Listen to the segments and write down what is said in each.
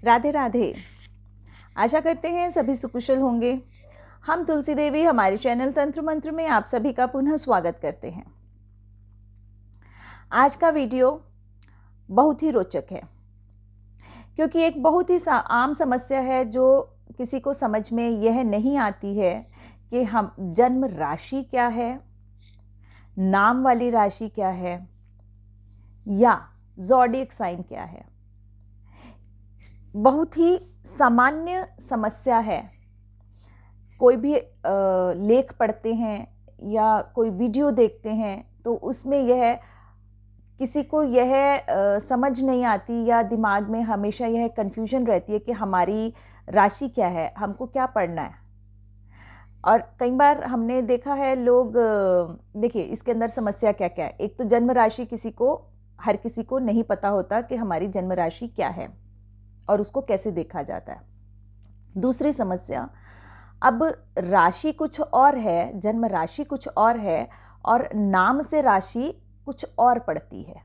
राधे राधे। आशा करते हैं सभी सुकुशल होंगे। हम तुलसी देवी हमारे चैनल तंत्र मंत्र में आप सभी का पुनः स्वागत करते हैं। आज का वीडियो बहुत ही रोचक है क्योंकि एक बहुत ही आम समस्या है जो किसी को समझ में यह नहीं आती है कि हम जन्म राशि क्या है, नाम वाली राशि क्या है या ज़ोडिएक साइन क्या है। बहुत ही सामान्य समस्या है। कोई भी लेख पढ़ते हैं या कोई वीडियो देखते हैं तो उसमें यह किसी को यह समझ नहीं आती या दिमाग में हमेशा यह कन्फ्यूजन रहती है कि हमारी राशि क्या है, हमको क्या पढ़ना है। और कई बार हमने देखा है लोग, देखिए इसके अंदर समस्या क्या क्या है। एक तो जन्म राशि हर किसी को नहीं पता होता कि हमारी जन्म राशि क्या है और उसको कैसे देखा जाता है। दूसरी समस्या, अब राशि कुछ और है, जन्म राशि कुछ और है और नाम से राशि कुछ और पड़ती है।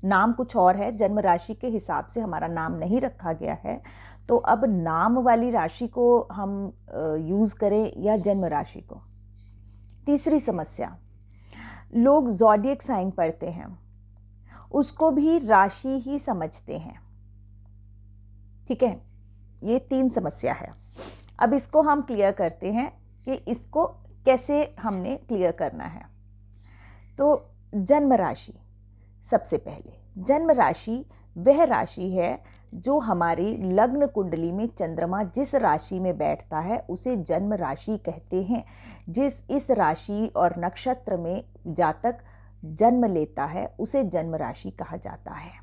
नाम कुछ और है, जन्म राशि के हिसाब से हमारा नाम नहीं रखा गया है, तो अब नाम वाली राशि को हम यूज़ करें या जन्म राशि को। तीसरी समस्या, लोग ज़ोडिएक साइन पढ़ते हैं, उसको भी राशि ही समझते हैं। ठीक है, ये 3 समस्या है। अब इसको हम क्लियर करते हैं कि इसको कैसे हमने क्लियर करना है। तो जन्म राशि, सबसे पहले जन्म राशि वह राशि है जो हमारी लग्न कुंडली में चंद्रमा जिस राशि में बैठता है उसे जन्म राशि कहते हैं। इस राशि और नक्षत्र में जातक जन्म लेता है उसे जन्म राशि कहा जाता है।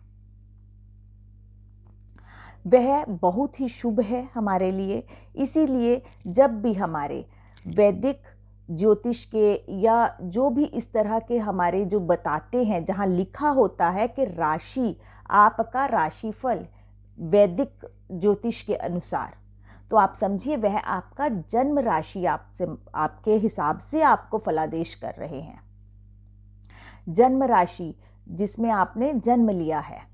वह बहुत ही शुभ है हमारे लिए। इसीलिए जब भी हमारे वैदिक ज्योतिष के या जो भी इस तरह के हमारे जो बताते हैं, जहाँ लिखा होता है कि राशि आपका राशिफल वैदिक ज्योतिष के अनुसार, तो आप समझिए वह आपका जन्म राशि आपके हिसाब से आपको फलादेश कर रहे हैं। जन्म राशि जिसमें आपने जन्म लिया है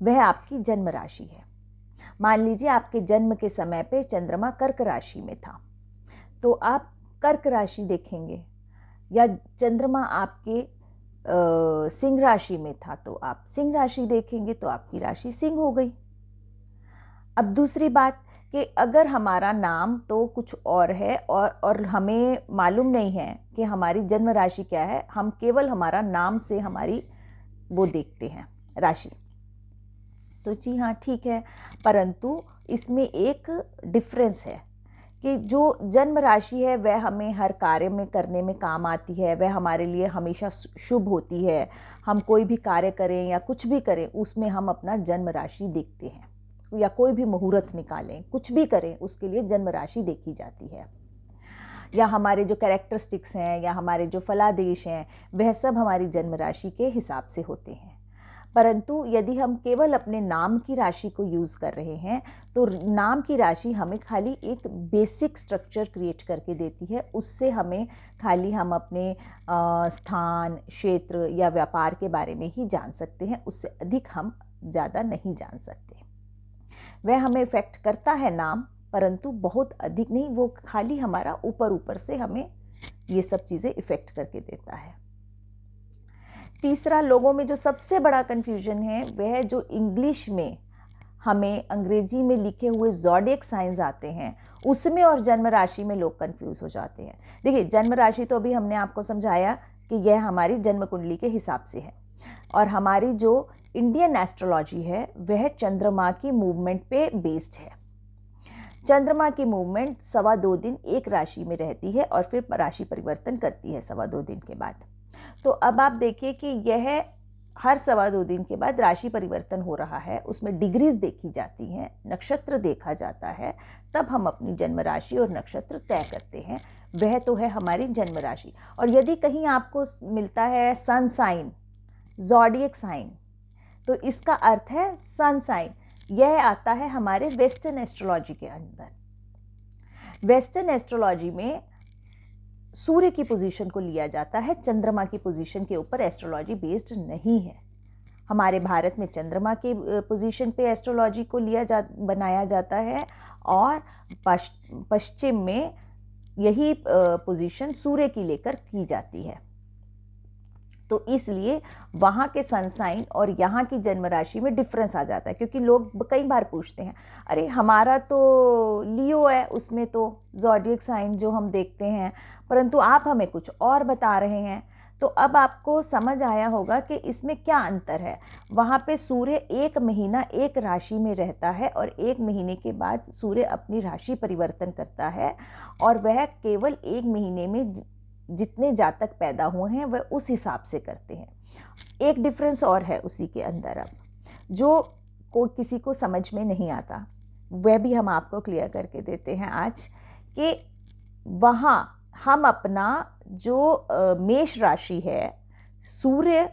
वह आपकी जन्म राशि है। मान लीजिए आपके जन्म के समय पे चंद्रमा कर्क राशि में था तो आप कर्क राशि देखेंगे, या चंद्रमा आपके सिंह राशि में था तो आप सिंह राशि देखेंगे, तो आपकी राशि सिंह हो गई। अब दूसरी बात कि अगर हमारा नाम तो कुछ और है और हमें मालूम नहीं है कि हमारी जन्म राशि क्या है, हम केवल हमारा नाम से हमारी वो देखते हैं राशि, तो जी हाँ ठीक है, परंतु इसमें एक डिफरेंस है कि जो जन्म राशि है वह हमें हर कार्य में करने में काम आती है, वह हमारे लिए हमेशा शुभ होती है। हम कोई भी कार्य करें या कुछ भी करें उसमें हम अपना जन्म राशि देखते हैं, या कोई भी मुहूर्त निकालें, कुछ भी करें उसके लिए जन्म राशि देखी जाती है। या हमारे जो कैरेक्टरिस्टिक्स हैं या हमारे जो फलादेश हैं वह सब हमारी जन्म राशि के हिसाब से होते हैं। परंतु यदि हम केवल अपने नाम की राशि को यूज़ कर रहे हैं तो नाम की राशि हमें खाली एक बेसिक स्ट्रक्चर क्रिएट करके देती है। उससे हमें खाली हम अपने स्थान, क्षेत्र या व्यापार के बारे में ही जान सकते हैं, उससे अधिक हम ज़्यादा नहीं जान सकते। वह हमें इफ़ेक्ट करता है नाम, परंतु बहुत अधिक नहीं, वो खाली हमारा ऊपर से हमें ये सब चीज़ें इफ़ेक्ट करके देता है। तीसरा, लोगों में जो सबसे बड़ा कन्फ्यूजन है वह जो इंग्लिश में हमें अंग्रेजी में लिखे हुए ज़ोडिएक साइंस आते हैं उसमें और जन्म राशि में लोग कंफ्यूज हो जाते हैं। देखिए जन्म राशि तो अभी हमने आपको समझाया कि यह हमारी जन्म कुंडली के हिसाब से है, और हमारी जो इंडियन एस्ट्रोलॉजी है वह चंद्रमा की मूवमेंट पे बेस्ड है। चंद्रमा की मूवमेंट 2.25 दिन एक राशि में रहती है और फिर राशि परिवर्तन करती है 2.25 दिन के बाद। तो अब आप देखिए कि यह हर 2.25 दिन के बाद राशि परिवर्तन हो रहा है, उसमें डिग्रीज देखी जाती हैं, नक्षत्र देखा जाता है, तब हम अपनी जन्म राशि और नक्षत्र तय करते हैं। वह तो है हमारी जन्म राशि। और यदि कहीं आपको मिलता है सन साइन, ज़ोडिएक साइन, तो इसका अर्थ है सन साइन। यह आता है हमारे वेस्टर्न एस्ट्रोलॉजी के अंदर। वेस्टर्न एस्ट्रोलॉजी में सूर्य की पोजीशन को लिया जाता है, चंद्रमा की पोजीशन के ऊपर एस्ट्रोलॉजी बेस्ड नहीं है। हमारे भारत में चंद्रमा के पोजीशन पे एस्ट्रोलॉजी को बनाया जाता है, और पश्चिम में यही पोजीशन सूर्य की लेकर की जाती है। तो इसलिए वहाँ के सन साइन और यहाँ की जन्म राशि में डिफरेंस आ जाता है, क्योंकि लोग कई बार पूछते हैं, अरे हमारा तो लियो है, उसमें तो ज़ोडिएक साइन जो हम देखते हैं, परंतु आप हमें कुछ और बता रहे हैं। तो अब आपको समझ आया होगा कि इसमें क्या अंतर है। वहाँ पे सूर्य 1 महीना एक राशि में रहता है, और 1 महीने के बाद सूर्य अपनी राशि परिवर्तन करता है, और वह केवल 1 महीने में जितने जातक पैदा हुए हैं वह उस हिसाब से करते हैं। एक डिफरेंस और है उसी के अंदर, अब जो किसी को समझ में नहीं आता, वह भी हम आपको क्लियर करके देते हैं आज, कि वहाँ हम अपना जो मेष राशि है, सूर्य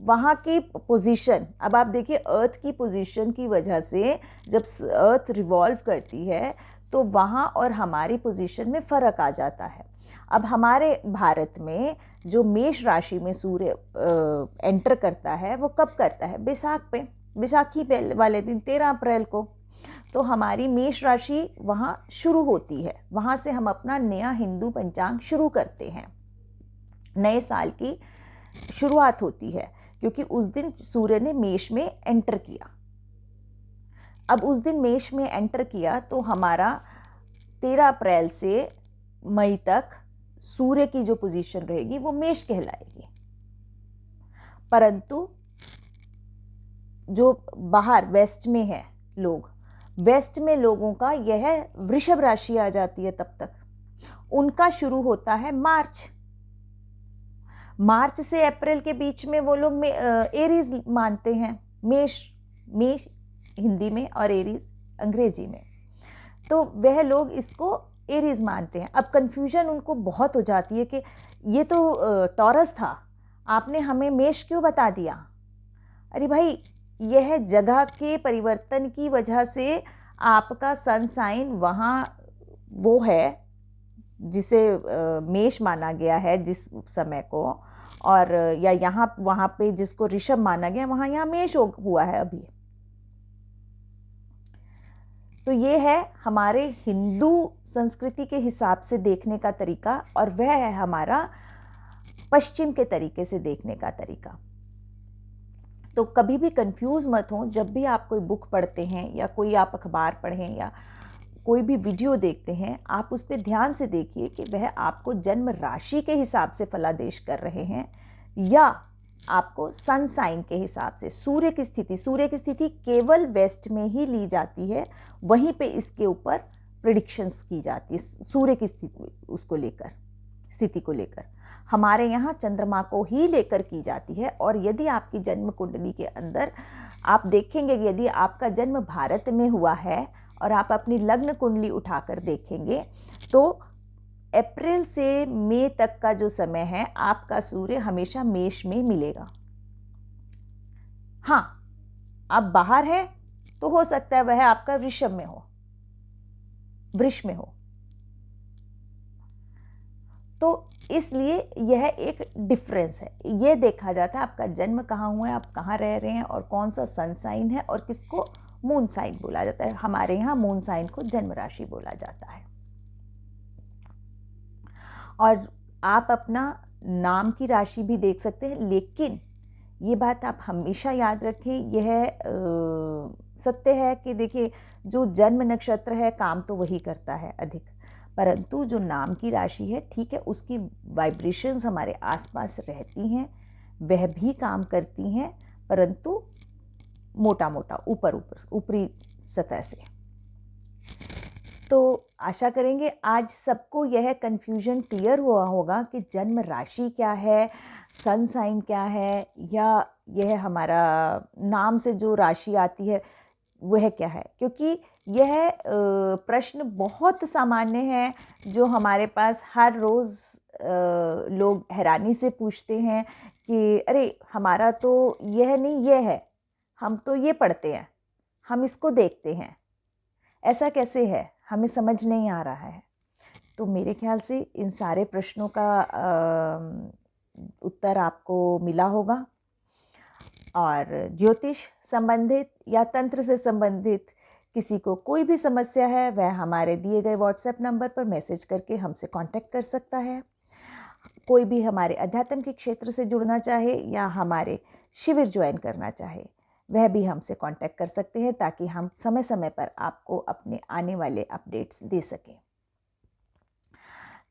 वहाँ की पोजीशन, अब आप देखिए अर्थ की पोजीशन की वजह से जब अर्थ रिवॉल्व करती है तो वहाँ और हमारी पोजीशन में फ़र्क आ जाता है। अब हमारे भारत में जो मेष राशि में सूर्य एंटर करता है वो कब करता है? बैसाखी वाले दिन 13 अप्रैल को। तो हमारी मेष राशि वहाँ शुरू होती है, वहाँ से हम अपना नया हिंदू पंचांग शुरू करते हैं, नए साल की शुरुआत होती है, क्योंकि उस दिन सूर्य ने मेष में एंटर किया। अब उस दिन मेष में एंटर किया तो हमारा 13 अप्रैल से मई तक सूर्य की जो पोजीशन रहेगी वो मेष कहलाएगी। परंतु जो बाहर वेस्ट में है लोग, वेस्ट में लोगों का यह वृषभ राशि आ जाती है, तब तक उनका शुरू होता है मार्च से अप्रैल के बीच में वो लोग एरीज मानते हैं, मेष हिंदी में और एरीज अंग्रेजी में, तो वह लोग इसको एरीज मानते हैं। अब कन्फ्यूजन उनको बहुत हो जाती है कि ये तो टॉरस था, आपने हमें मेष क्यों बता दिया? अरे भाई, यह जगह के परिवर्तन की वजह से आपका सन साइन वहाँ वो है जिसे मेष माना गया है जिस समय को, और या यहाँ वहाँ पे जिसको ऋषभ माना गया, वहाँ यहाँ मेष हुआ है अभी। तो ये है हमारे हिंदू संस्कृति के हिसाब से देखने का तरीका, और वह है हमारा पश्चिम के तरीके से देखने का तरीका। तो कभी भी कंफ्यूज मत हो, जब भी आप कोई बुक पढ़ते हैं या कोई आप अखबार पढ़ें या कोई भी वीडियो देखते हैं, आप उस पर ध्यान से देखिए कि वह आपको जन्म राशि के हिसाब से फलादेश कर रहे हैं या आपको सन साइन के हिसाब से। सूर्य की स्थिति केवल वेस्ट में ही ली जाती है, वहीं पे इसके ऊपर प्रिडिक्शंस की जाती है सूर्य की स्थिति को लेकर। हमारे यहाँ चंद्रमा को ही लेकर की जाती है। और यदि आपकी जन्म कुंडली के अंदर आप देखेंगे, यदि आपका जन्म भारत में हुआ है और आप अपनी लग्न कुंडली उठाकर देखेंगे, तो अप्रैल से मई तक का जो समय है आपका सूर्य हमेशा मेष में मिलेगा। हाँ, आप बाहर है तो हो सकता है वह आपका वृष में हो। तो इसलिए यह एक डिफरेंस है। यह देखा जाता है आपका जन्म कहाँ हुआ है, आप कहाँ रह रहे हैं, और कौन सा सन साइन है, और किसको मून साइन बोला जाता है। हमारे यहाँ मून साइन को जन्म राशि बोला जाता है। और आप अपना नाम की राशि भी देख सकते हैं, लेकिन ये बात आप हमेशा याद रखें, यह सत्य है कि देखिए, जो जन्म नक्षत्र है काम तो वही करता है अधिक, परंतु जो नाम की राशि है, ठीक है, उसकी वाइब्रेशंस हमारे आसपास रहती हैं, वह भी काम करती हैं, परंतु मोटा मोटा ऊपरी सतह से। तो आशा करेंगे आज सबको यह कन्फ्यूजन क्लियर हुआ होगा कि जन्म राशि क्या है, सन साइन क्या है, या यह हमारा नाम से जो राशि आती है वह क्या है। क्योंकि यह प्रश्न बहुत सामान्य है जो हमारे पास हर रोज़ लोग हैरानी से पूछते हैं कि अरे हमारा तो यह नहीं, यह है, हम तो ये पढ़ते हैं, हम इसको देखते हैं, ऐसा कैसे है, हमें समझ नहीं आ रहा है। तो मेरे ख्याल से इन सारे प्रश्नों का उत्तर आपको मिला होगा। और ज्योतिष संबंधित या तंत्र से संबंधित किसी को कोई भी समस्या है, वह हमारे दिए गए व्हाट्सएप नंबर पर मैसेज करके हमसे कांटेक्ट कर सकता है। कोई भी हमारे अध्यात्म के क्षेत्र से जुड़ना चाहे या हमारे शिविर ज्वाइन करना चाहे, वह भी हमसे कांटेक्ट कर सकते हैं, ताकि हम समय समय पर आपको अपने आने वाले अपडेट्स दे सकें।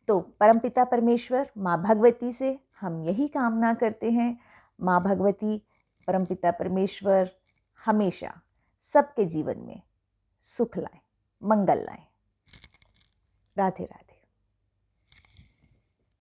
तो परमपिता परमेश्वर माँ भगवती से हम यही कामना करते हैं, माँ भगवती परमपिता परमेश्वर हमेशा सबके जीवन में सुख लाएं, मंगल लाएं। राधे राधे।